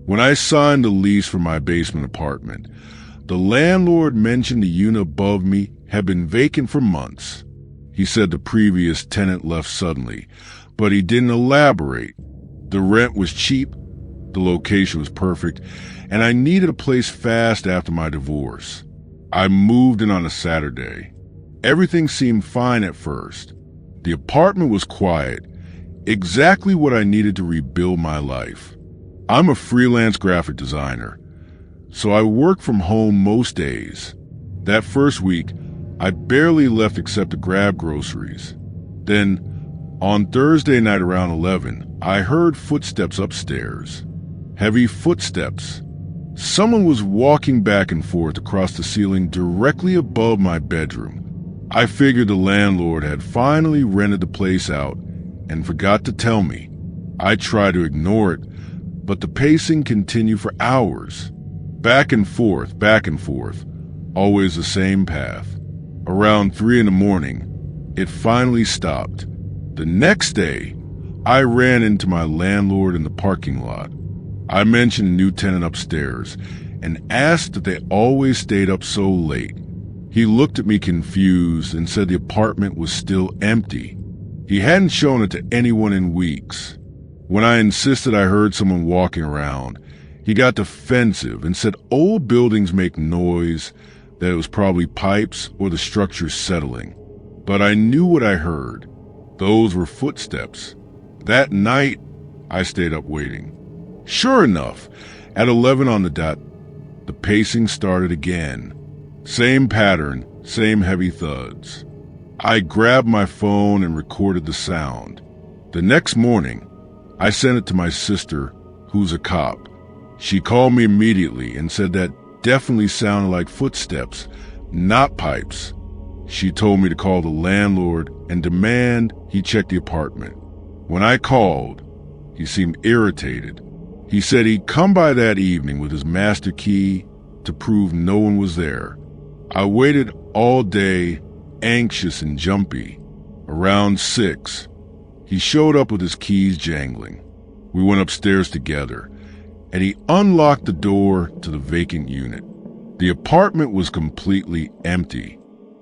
When I signed the lease for my basement apartment, the landlord mentioned the unit above me had been vacant for months. He said the previous tenant left suddenly, but he didn't elaborate. The rent was cheap, the location was perfect, and I needed a place fast after my divorce. I moved in on a Saturday. Everything seemed fine at first. The apartment was quiet, exactly what I needed to rebuild my life. I'm a freelance graphic designer, so I work from home most days. That first week, I barely left except to grab groceries. Then, on Thursday night around 11, I heard footsteps upstairs. Heavy footsteps. Someone was walking back and forth across the ceiling directly above my bedroom. I figured the landlord had finally rented the place out and forgot to tell me. I tried to ignore it, but the pacing continued for hours. Back and forth, always the same path. Around 3 in the morning, it finally stopped. The next day, I ran into my landlord in the parking lot. I mentioned the new tenant upstairs and asked that they always stayed up so late. He looked at me confused and said the apartment was still empty. He hadn't shown it to anyone in weeks. When I insisted I heard someone walking around, he got defensive and said old buildings make noise, that it was probably pipes or the structure settling. But I knew what I heard. Those were footsteps. That night, I stayed up waiting. Sure enough, at 11 on the dot, the pacing started again. Same pattern, same heavy thuds. I grabbed my phone and recorded the sound. The next morning, I sent it to my sister, who's a cop. She called me immediately and said that definitely sounded like footsteps, not pipes. She told me to call the landlord and demand he check the apartment. When I called, he seemed irritated. He said he'd come by that evening with his master key to prove no one was there. I waited all day, anxious and jumpy. Around 6, he showed up with his keys jangling. We went upstairs together, and he unlocked the door to the vacant unit. The apartment was completely empty.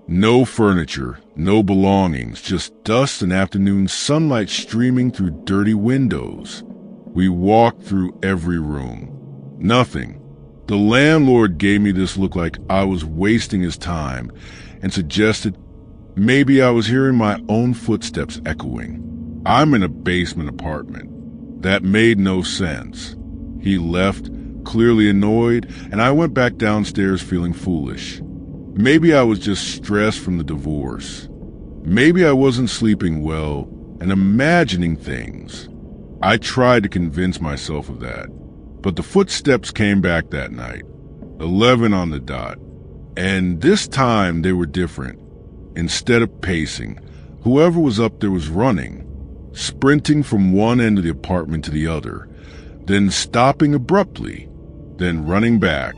No furniture, no belongings, just dust and afternoon sunlight streaming through dirty windows. We walked through every room. Nothing. The landlord gave me this look like I was wasting his time and suggested maybe I was hearing my own footsteps echoing. I'm in a basement apartment. That made no sense. He left, clearly annoyed, and I went back downstairs feeling foolish. Maybe I was just stressed from the divorce. Maybe I wasn't sleeping well and imagining things. I tried to convince myself of that, but the footsteps came back that night, 11 on the dot, and this time they were different. Instead of pacing, whoever was up there was running, sprinting from one end of the apartment to the other, then stopping abruptly, then running back,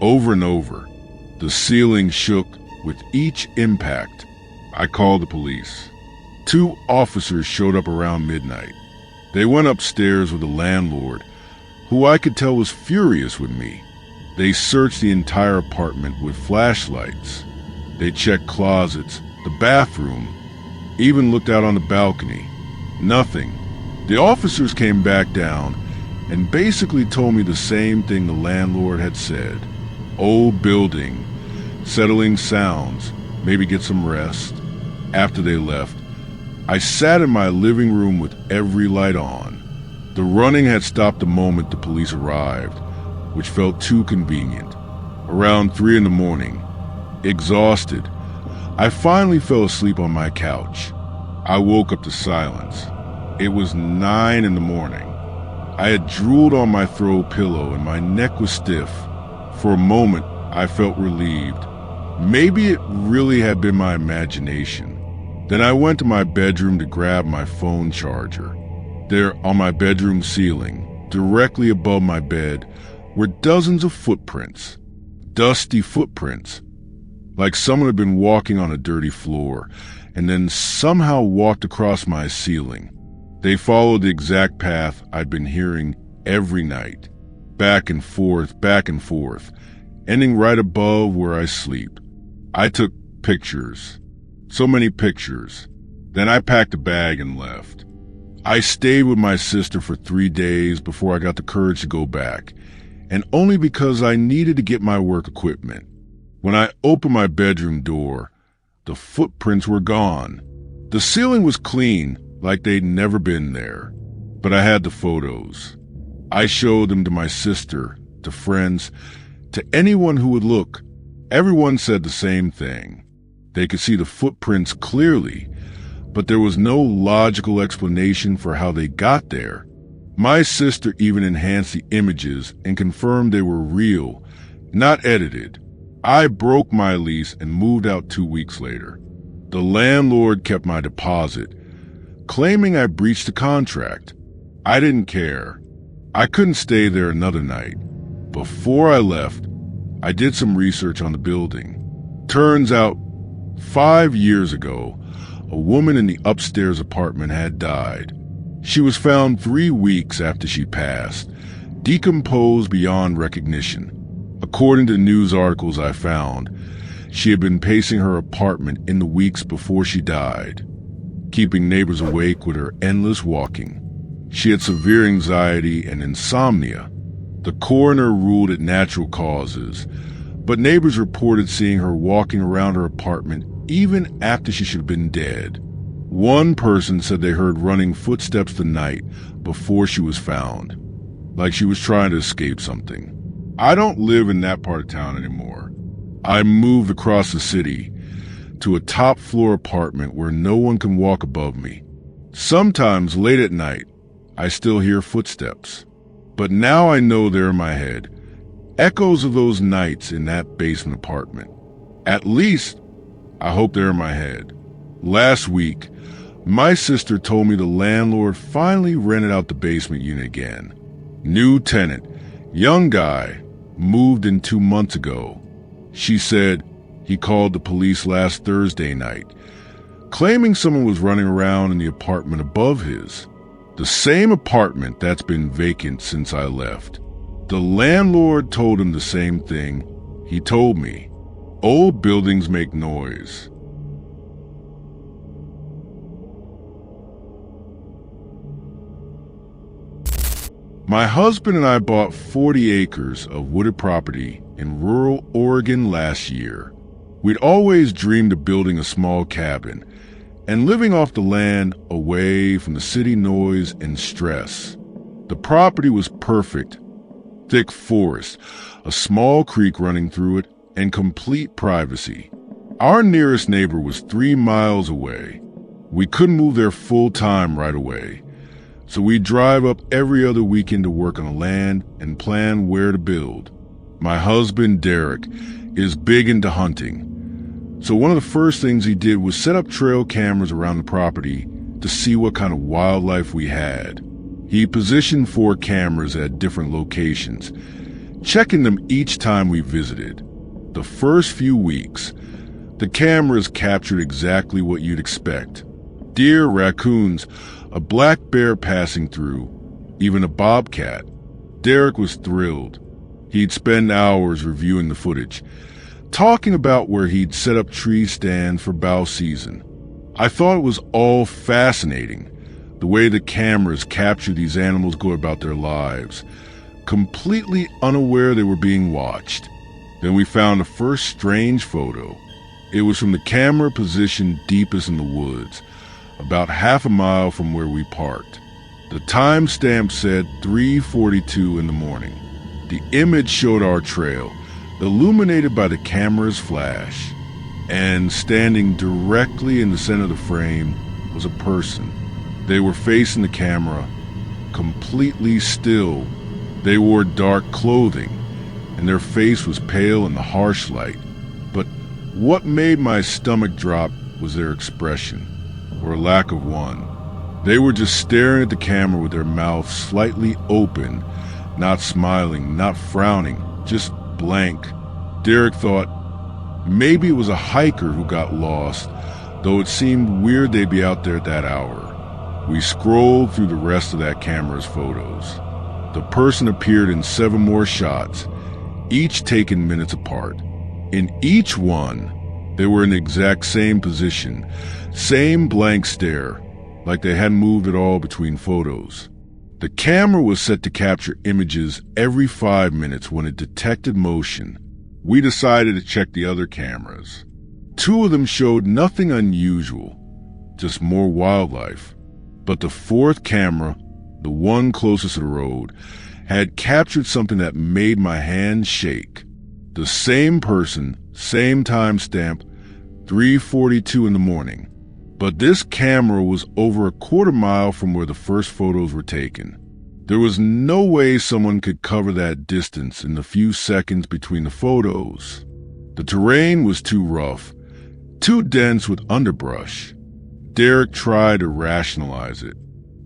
over and over. The ceiling shook with each impact. I called the police. 2 officers showed up around midnight. They went upstairs with the landlord, who I could tell was furious with me. They searched the entire apartment with flashlights. They checked closets, the bathroom, even looked out on the balcony. Nothing. The officers came back down and basically told me the same thing the landlord had said. Old building, settling sounds, maybe get some rest. After they left, I sat in my living room with every light on. The running had stopped the moment the police arrived, which felt too convenient. Around 3 in the morning, exhausted, I finally fell asleep on my couch. I woke up to silence. It was 9 in the morning. I had drooled on my throw pillow and my neck was stiff. For a moment, I felt relieved. Maybe it really had been my imagination. Then I went to my bedroom to grab my phone charger. There, on my bedroom ceiling, directly above my bed, were dozens of footprints. Dusty footprints. Like someone had been walking on a dirty floor, and then somehow walked across my ceiling. They followed the exact path I'd been hearing every night. back and forth, ending right above where I sleep. I took pictures. So many pictures. Then I packed a bag and left. I stayed with my sister for 3 days before I got the courage to go back, and only because I needed to get my work equipment. When I opened my bedroom door, the footprints were gone. The ceiling was clean, like they'd never been there. But I had the photos. I showed them to my sister, to friends, to anyone who would look. Everyone said the same thing. They could see the footprints clearly, but there was no logical explanation for how they got there. My sister even enhanced the images and confirmed they were real, not edited. I broke my lease and moved out 2 weeks later. The landlord kept my deposit, claiming I breached the contract. I didn't care. I couldn't stay there another night. Before I left, I did some research on the building. Turns out, 5 years ago, a woman in the upstairs apartment had died. She was found 3 weeks after she passed, decomposed beyond recognition. According to news articles I found, she had been pacing her apartment in the weeks before she died, keeping neighbors awake with her endless walking. She had severe anxiety and insomnia. The coroner ruled it natural causes, but neighbors reported seeing her walking around her apartment even after she should have been dead. One person said they heard running footsteps the night before she was found, like she was trying to escape something. I don't live in that part of town anymore. I moved across the city to a top-floor apartment where no one can walk above me. Sometimes late at night, I still hear footsteps, but now I know they're in my head, echoes of those nights in that basement apartment. At least, I hope they're in my head. Last week, my sister told me the landlord finally rented out the basement unit again. New tenant, young guy, moved in 2 months ago. She said he called the police last Thursday night, claiming someone was running around in the apartment above his. The same apartment that's been vacant since I left. The landlord told him the same thing he told me. Old buildings make noise. My husband and I bought 40 acres of wooded property in rural Oregon last year. We'd always dreamed of building a small cabin and living off the land away from the city noise and stress. The property was perfect. Thick forest, a small creek running through it, and complete privacy. Our nearest neighbor was 3 miles away. We couldn't move there full-time right away, so we'd drive up every other weekend to work on the land and plan where to build. My husband, Derek, is big into hunting. So one of the first things he did was set up trail cameras around the property to see what kind of wildlife we had. He positioned 4 cameras at different locations, checking them each time we visited. The first few weeks, the cameras captured exactly what you'd expect. Deer, raccoons, a black bear passing through, even a bobcat. Derek was thrilled. He'd spend hours reviewing the footage, talking about where he'd set up tree stands for bow season. I thought it was all fascinating, the way the cameras captured these animals go about their lives, completely unaware they were being watched. Then we found the first strange photo. It was from the camera positioned deepest in the woods, about half a mile from where we parked. The timestamp said 3:42 in the morning. The image showed our trail, illuminated by the camera's flash, and standing directly in the center of the frame was a person. They were facing the camera, completely still. They wore dark clothing, and their face was pale in the harsh light. But what made my stomach drop was their expression, or lack of one. They were just staring at the camera with their mouths slightly open, not smiling, not frowning, just blank. Derek thought maybe it was a hiker who got lost, though it seemed weird they'd be out there at that hour. We scrolled through the rest of that camera's photos. The person appeared in 7 more shots, each taken minutes apart. In each one, they were in the exact same position, same blank stare, like they hadn't moved at all between photos. The camera was set to capture images every 5 minutes. When it detected motion, we decided to check the other cameras. 2 of them showed nothing unusual, just more wildlife. But the 4th camera, the one closest to the road, had captured something that made my hand shake. The same person, same timestamp, 3:42 in the morning. But this camera was over a quarter mile from where the first photos were taken. There was no way someone could cover that distance in the few seconds between the photos. The terrain was too rough, too dense with underbrush. Derek tried to rationalize it.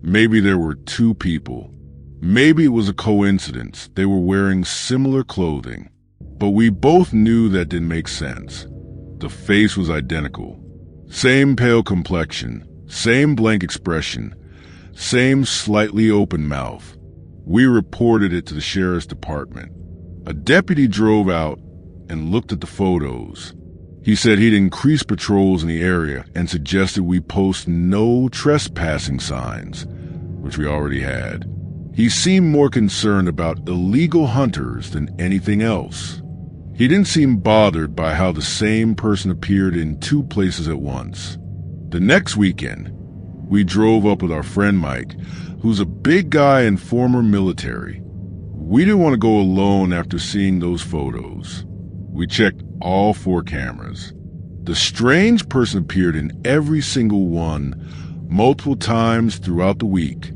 Maybe there were 2 people. Maybe it was a coincidence. They were wearing similar clothing. But we both knew that didn't make sense. The face was identical. Same pale complexion, same blank expression, same slightly open mouth. We reported it to the sheriff's department. A deputy drove out and looked at the photos. He said he'd increase patrols in the area and suggested we post no trespassing signs, which we already had. He seemed more concerned about illegal hunters than anything else. He didn't seem bothered by how the same person appeared in 2 places at once. The next weekend, we drove up with our friend Mike, who's a big guy and former military. We didn't want to go alone after seeing those photos. We checked all 4 cameras. The strange person appeared in every single one, multiple times throughout the week,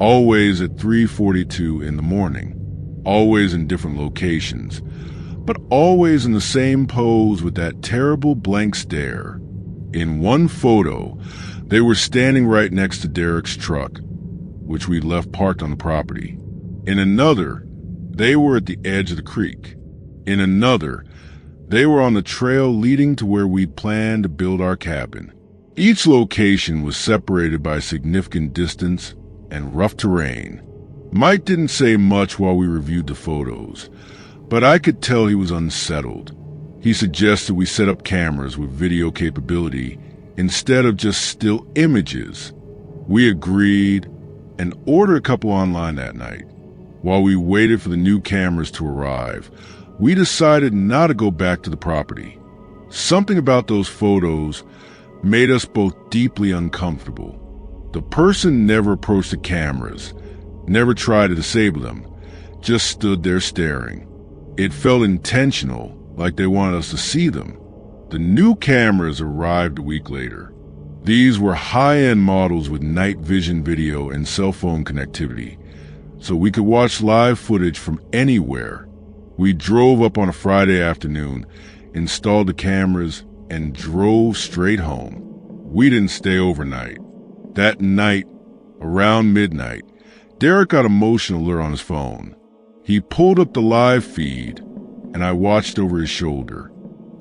always at 3:42 in the morning, always in different locations, but always in the same pose with that terrible blank stare. In one photo, they were standing right next to Derek's truck, which we left parked on the property. In another, they were at the edge of the creek. In another, they were on the trail leading to where we planned to build our cabin. Each location was separated by a significant distance and rough terrain. Mike didn't say much while we reviewed the photos, but I could tell he was unsettled. He suggested we set up cameras with video capability instead of just still images. We agreed and ordered a couple online that night. While we waited for the new cameras to arrive, we decided not to go back to the property. Something about those photos made us both deeply uncomfortable. The person never approached the cameras, never tried to disable them, just stood there staring. It felt intentional, like they wanted us to see them. The new cameras arrived a week later. These were high-end models with night vision video and cell phone connectivity, so we could watch live footage from anywhere. We drove up on a Friday afternoon, installed the cameras, and drove straight home. We didn't stay overnight. That night, around midnight, Derek got a motion alert on his phone. He pulled up the live feed, and I watched over his shoulder.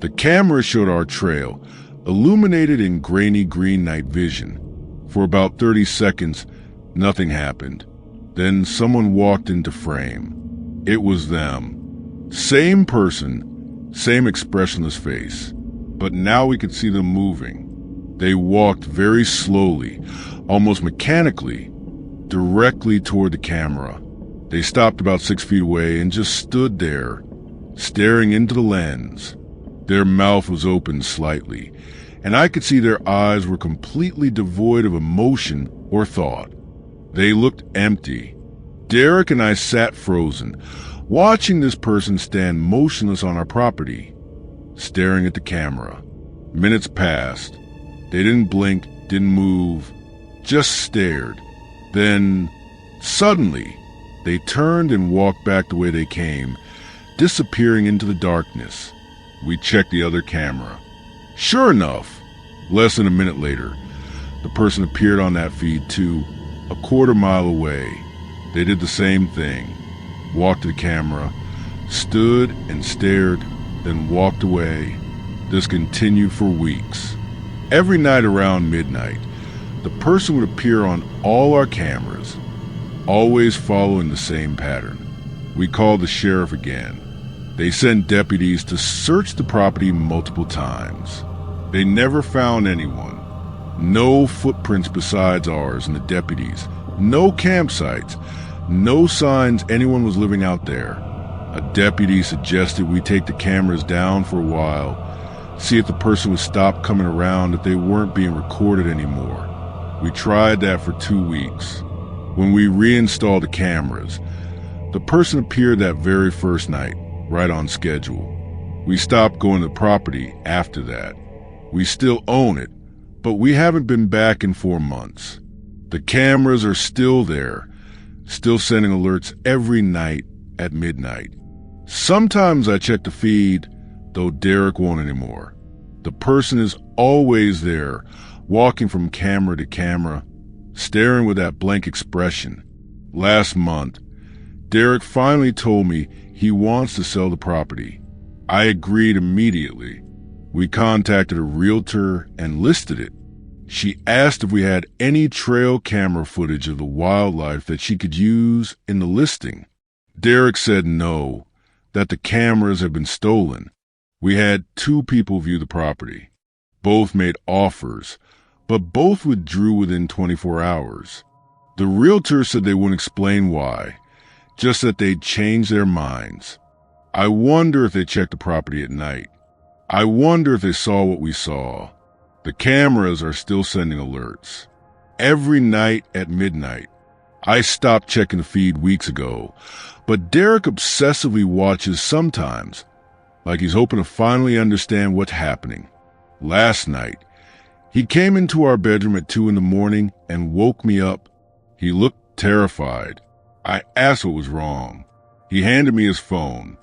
The camera showed our trail, illuminated in grainy green night vision. For about 30 seconds, nothing happened. Then someone walked into frame. It was them. Same person, same expressionless face. But now we could see them moving. They walked very slowly, almost mechanically, directly toward the camera. They stopped about 6 feet away and just stood there, staring into the lens. Their mouth was open slightly, and I could see their eyes were completely devoid of emotion or thought. They looked empty. Derek and I sat frozen, watching this person stand motionless on our property, staring at the camera. Minutes passed. They didn't blink, didn't move, just stared. Then, suddenly, they turned and walked back the way they came, disappearing into the darkness. We checked the other camera. Sure enough, less than a minute later, the person appeared on that feed too, a quarter mile away. They did the same thing, walked to the camera, stood and stared, then walked away. This continued for weeks. Every night around midnight, the person would appear on all our cameras. always following the same pattern. We called the sheriff again. They sent deputies to search the property multiple times. They never found anyone. No footprints besides ours and the deputies. No campsites. No signs anyone was living out there. A deputy suggested we take the cameras down for a while, see if the person would stop coming around if they weren't being recorded anymore. We tried that for 2 weeks. When we reinstalled the cameras, the person appeared that very first night, right on schedule. We stopped going to the property after that. We still own it, but we haven't been back in 4 months. The cameras are still there, still sending alerts every night at midnight. Sometimes I check the feed, though Derek won't anymore. The person is always there, walking from camera to camera, staring with that blank expression. Last month, Derek finally told me he wants to sell the property. I agreed immediately. We contacted a realtor and listed it. She asked if we had any trail camera footage of the wildlife that she could use in the listing. Derek said no, that the cameras had been stolen. We had 2 people view the property. Both made offers, but both withdrew within 24 hours. The realtor said they wouldn't explain why, just that they'd changed their minds. I wonder if they checked the property at night. I wonder if they saw what we saw. The cameras are still sending alerts. Every night at midnight. I stopped checking the feed weeks ago, but Derek obsessively watches sometimes, like he's hoping to finally understand what's happening. Last night, he came into our bedroom at 2 a.m. and woke me up. He looked terrified. I asked what was wrong. He handed me his phone.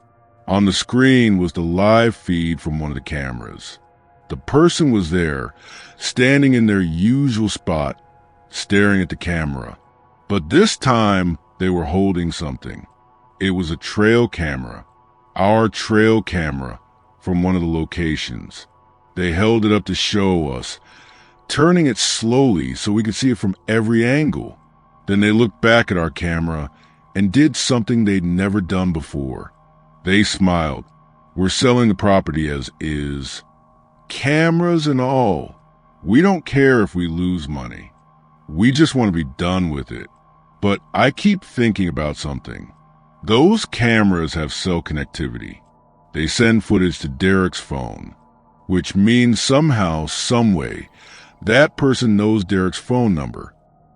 On the screen was the live feed from one of the cameras. The person was there, standing in their usual spot, staring at the camera. But this time, they were holding something. It was a trail camera, our trail camera from one of the locations. They held it up to show us, turning it slowly so we could see it from every angle. Then they looked back at our camera and did something they'd never done before. They smiled. We're selling the property as is. Cameras and all. We don't care if we lose money. We just want to be done with it. But I keep thinking about something. Those cameras have cell connectivity. They send footage to Derek's phone, which means somehow, someway, that person knows Derek's phone number.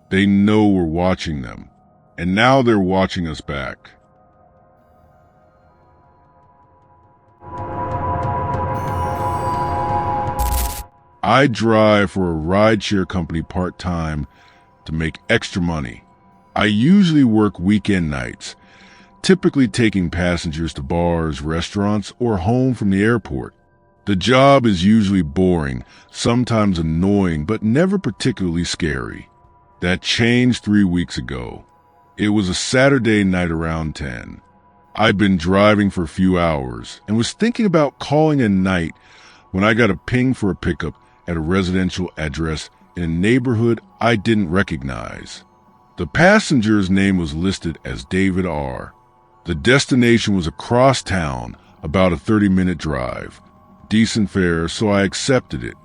They know we're watching them, and now they're watching us back. I drive for a rideshare company part-time to make extra money. I usually work weekend nights, typically taking passengers to bars, restaurants, or home from the airport. The job is usually boring, sometimes annoying, but never particularly scary. That changed 3 weeks ago. It was a Saturday night around 10. I'd been driving for a few hours and was thinking about calling a night when I got a ping for a pickup at a residential address in a neighborhood I didn't recognize. The passenger's name was listed as David R. The destination was across town, about a 30-minute drive. Decent fare, so I accepted it.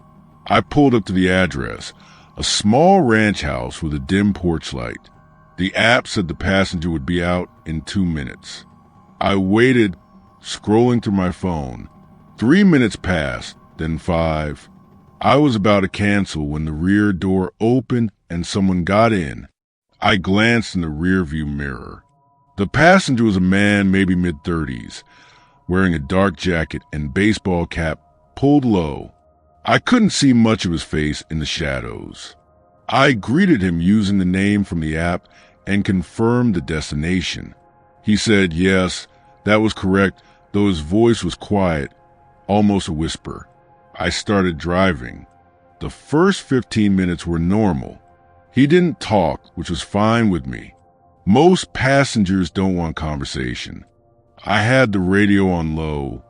I pulled up to the address, a small ranch house with a dim porch light. The app said the passenger would be out in 2 minutes. I waited, scrolling through my phone. 3 minutes passed, then 5. I was about to cancel when the rear door opened and someone got in. I glanced in the rearview mirror. The passenger was a man, maybe mid-30s, wearing a dark jacket and baseball cap pulled low. I couldn't see much of his face in the shadows. I greeted him using the name from the app and confirmed the destination. He said yes, that was correct, though his voice was quiet, almost a whisper. I started driving. The first 15 minutes were normal. He didn't talk, which was fine with me. Most passengers don't want conversation. I had the radio on low,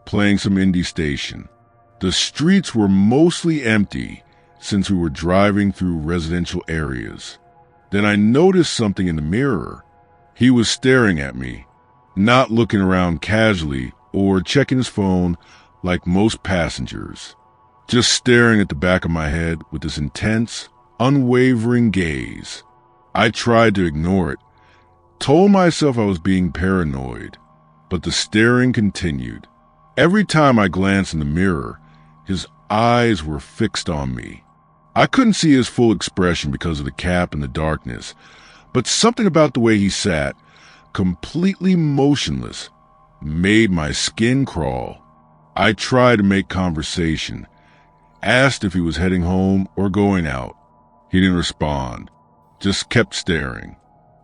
playing some indie station. The streets were mostly empty since we were driving through residential areas. Then I noticed something in the mirror. He was staring at me, not looking around casually or checking his phone like most passengers, just staring at the back of my head with this intense, unwavering gaze. I tried to ignore it, told myself I was being paranoid, but the staring continued. Every time I glanced in the mirror, his eyes were fixed on me. I couldn't see his full expression because of the cap and the darkness, but something about the way he sat, completely motionless, made my skin crawl. I tried to make conversation, asked if he was heading home or going out. He didn't respond, just kept staring.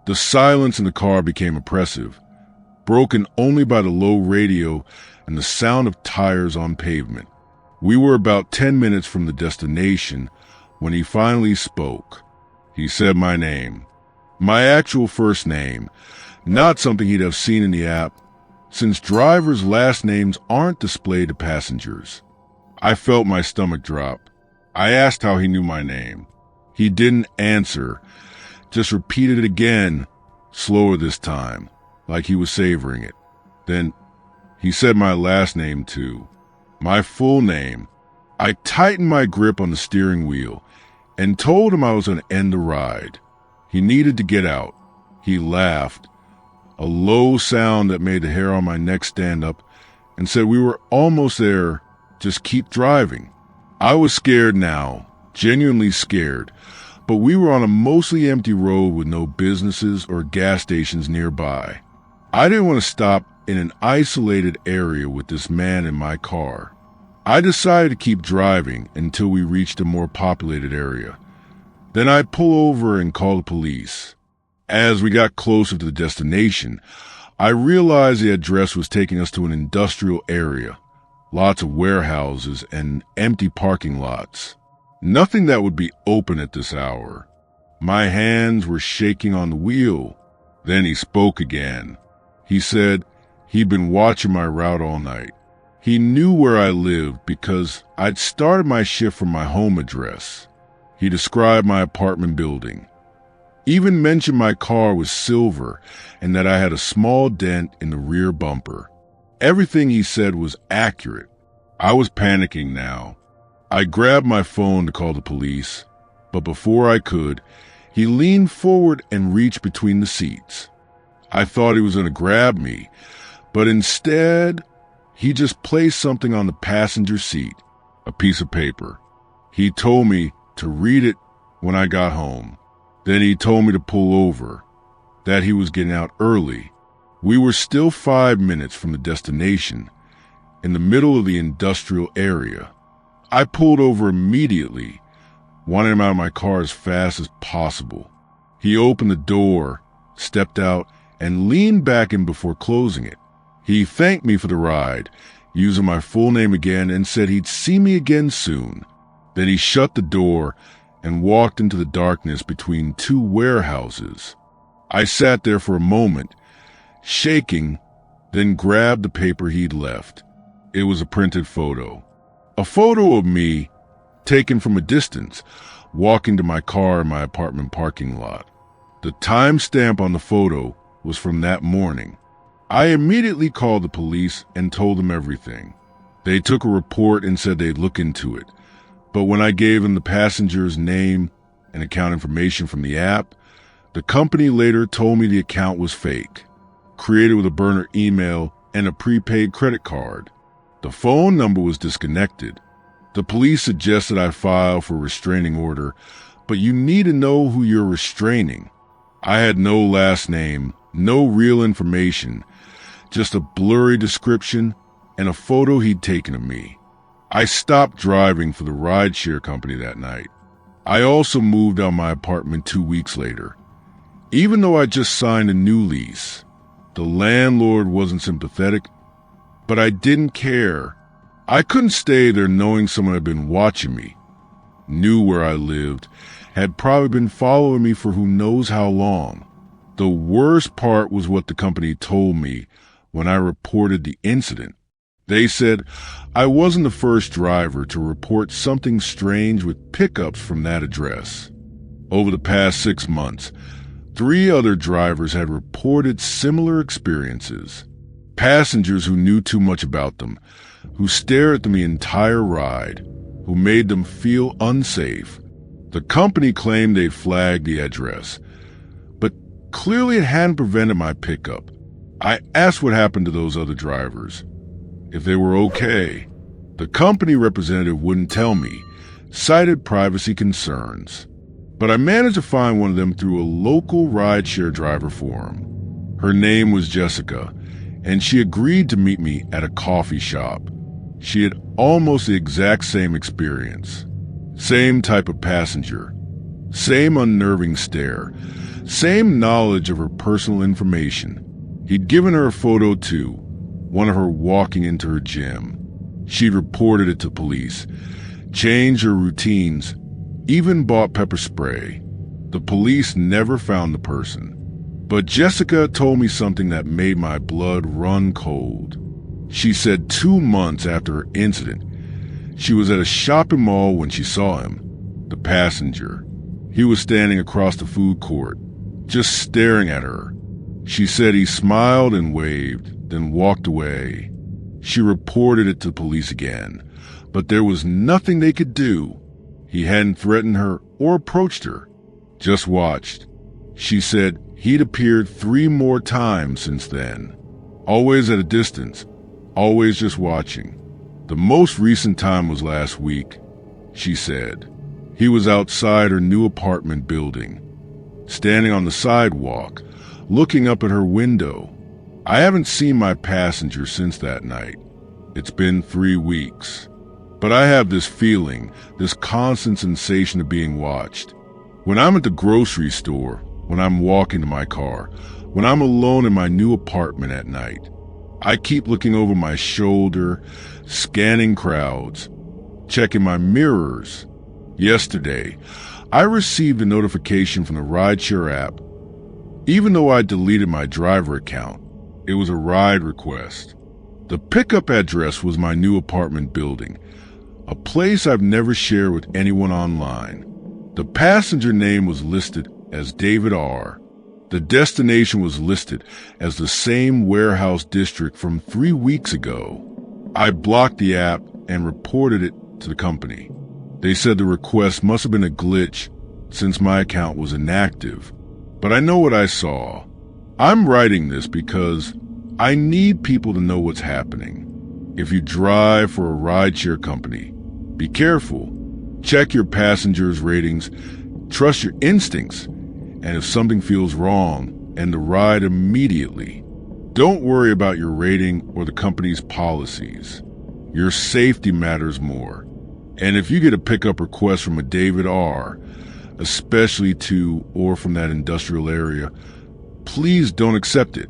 The silence in the car became oppressive, broken only by the low radio and the sound of tires on pavement. We were about 10 minutes from the destination when he finally spoke. He said my name, my actual first name, not something he'd have seen in the app, since drivers' last names aren't displayed to passengers. I felt my stomach drop. I asked how he knew my name. He didn't answer, just repeated it again, slower this time, like he was savoring it. Then he said my last name too, my full name. I tightened my grip on the steering wheel and told him I was going to end the ride. He needed to get out. He laughed, a low sound that made the hair on my neck stand up, and said we were almost there, just keep driving. I was scared now, genuinely scared, but we were on a mostly empty road with no businesses or gas stations nearby. I didn't want to stop in an isolated area with this man in my car. I decided to keep driving until we reached a more populated area. Then I'd pull over and call the police. As we got closer to the destination, I realized the address was taking us to an industrial area, lots of warehouses and empty parking lots. Nothing that would be open at this hour. My hands were shaking on the wheel. Then he spoke again. He said he'd been watching my route all night. He knew where I lived because I'd started my shift from my home address. He described my apartment building, even mentioned my car was silver and that I had a small dent in the rear bumper. Everything he said was accurate. I was panicking now. I grabbed my phone to call the police, but before I could, he leaned forward and reached between the seats. I thought he was going to grab me, but instead, he just placed something on the passenger seat, a piece of paper. He told me to read it when I got home. Then he told me to pull over, that he was getting out early. We were still 5 minutes from the destination, in the middle of the industrial area. I pulled over immediately, wanting him out of my car as fast as possible. He opened the door, stepped out, and leaned back in before closing it. He thanked me for the ride, using my full name again, and said he'd see me again soon. Then he shut the door and walked into the darkness between two warehouses. I sat there for a moment, shaking, then grabbed the paper he'd left. It was a printed photo. A photo of me, taken from a distance, walking to my car in my apartment parking lot. The timestamp on the photo was from that morning. I immediately called the police and told them everything. They took a report and said they'd look into it. But when I gave them the passenger's name and account information from the app, the company later told me the account was fake, created with a burner email and a prepaid credit card. The phone number was disconnected. The police suggested I file for a restraining order, but you need to know who you're restraining. I had no last name, no real information, just a blurry description and a photo he'd taken of me. I stopped driving for the rideshare company that night. I also moved out of my apartment 2 weeks later. Even though I just signed a new lease, the landlord wasn't sympathetic, but I didn't care. I couldn't stay there knowing someone had been watching me, knew where I lived, had probably been following me for who knows how long. The worst part was what the company told me when I reported the incident. They said I wasn't the first driver to report something strange with pickups from that address. Over the past 6 months, 3 other drivers had reported similar experiences. Passengers who knew too much about them, who stared at them the entire ride, who made them feel unsafe. The company claimed they flagged the address, but clearly it hadn't prevented my pickup. I asked what happened to those other drivers, if they were okay. The company representative wouldn't tell me, cited privacy concerns. But I managed to find one of them through a local rideshare driver forum. Her name was Jessica, and she agreed to meet me at a coffee shop. She had almost the exact same experience. Same type of passenger. Same unnerving stare. Same knowledge of her personal information. He'd given her a photo too, one of her walking into her gym. She'd reported it to police, changed her routines, even bought pepper spray. The police never found the person. But Jessica told me something that made my blood run cold. She said 2 months after her incident, she was at a shopping mall when she saw him, the passenger. He was standing across the food court, just staring at her. She said he smiled and waved, then walked away. She reported it to police again, but there was nothing they could do. He hadn't threatened her or approached her, just watched. She said he'd appeared 3 more times since then, always at a distance, always just watching. The most recent time was last week, she said. He was outside her new apartment building, standing on the sidewalk, looking up at her window. I haven't seen my passenger since that night. It's been 3 weeks. But I have this feeling, this constant sensation of being watched. When I'm at the grocery store, when I'm walking to my car, when I'm alone in my new apartment at night, I keep looking over my shoulder, scanning crowds, checking my mirrors. Yesterday, I received a notification from the rideshare app. Even though I deleted my driver account, it was a ride request. The pickup address was my new apartment building, a place I've never shared with anyone online. The passenger name was listed as David R. The destination was listed as the same warehouse district from 3 weeks ago. I blocked the app and reported it to the company. They said the request must have been a glitch since my account was inactive. But I know what I saw. I'm writing this because I need people to know what's happening. If you drive for a rideshare company, be careful. Check your passengers' ratings, trust your instincts, and if something feels wrong, end the ride immediately. Don't worry about your rating or the company's policies. Your safety matters more. And if you get a pickup request from a David R., especially to or from that industrial area, please don't accept it.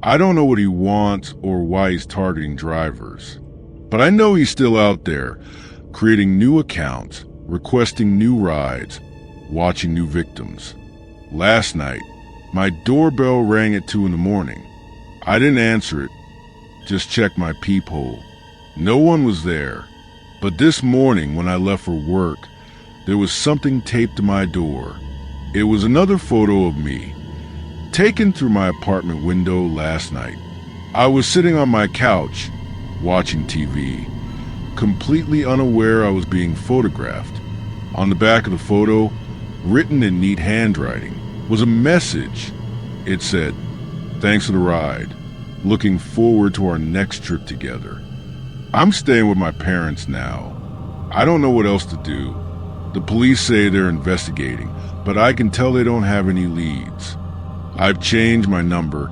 I don't know what he wants or why he's targeting drivers. But I know he's still out there, creating new accounts, requesting new rides, watching new victims. Last night, my doorbell rang at 2 a.m. I didn't answer it, just checked my peephole. No one was there. But this morning when I left for work, there was something taped to my door. It was another photo of me, taken through my apartment window last night. I was sitting on my couch, watching TV, completely unaware I was being photographed. On the back of the photo, written in neat handwriting, was a message. It said, "Thanks for the ride. Looking forward to our next trip together." I'm staying with my parents now. I don't know what else to do. The police say they're investigating, but I can tell they don't have any leads. I've changed my number,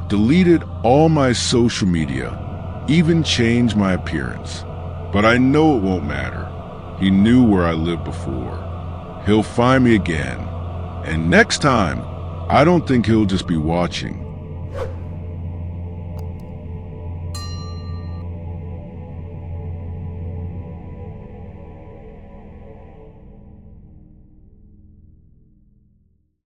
deleted all my social media, even changed my appearance. But I know it won't matter. He knew where I lived before. He'll find me again. And next time, I don't think he'll just be watching.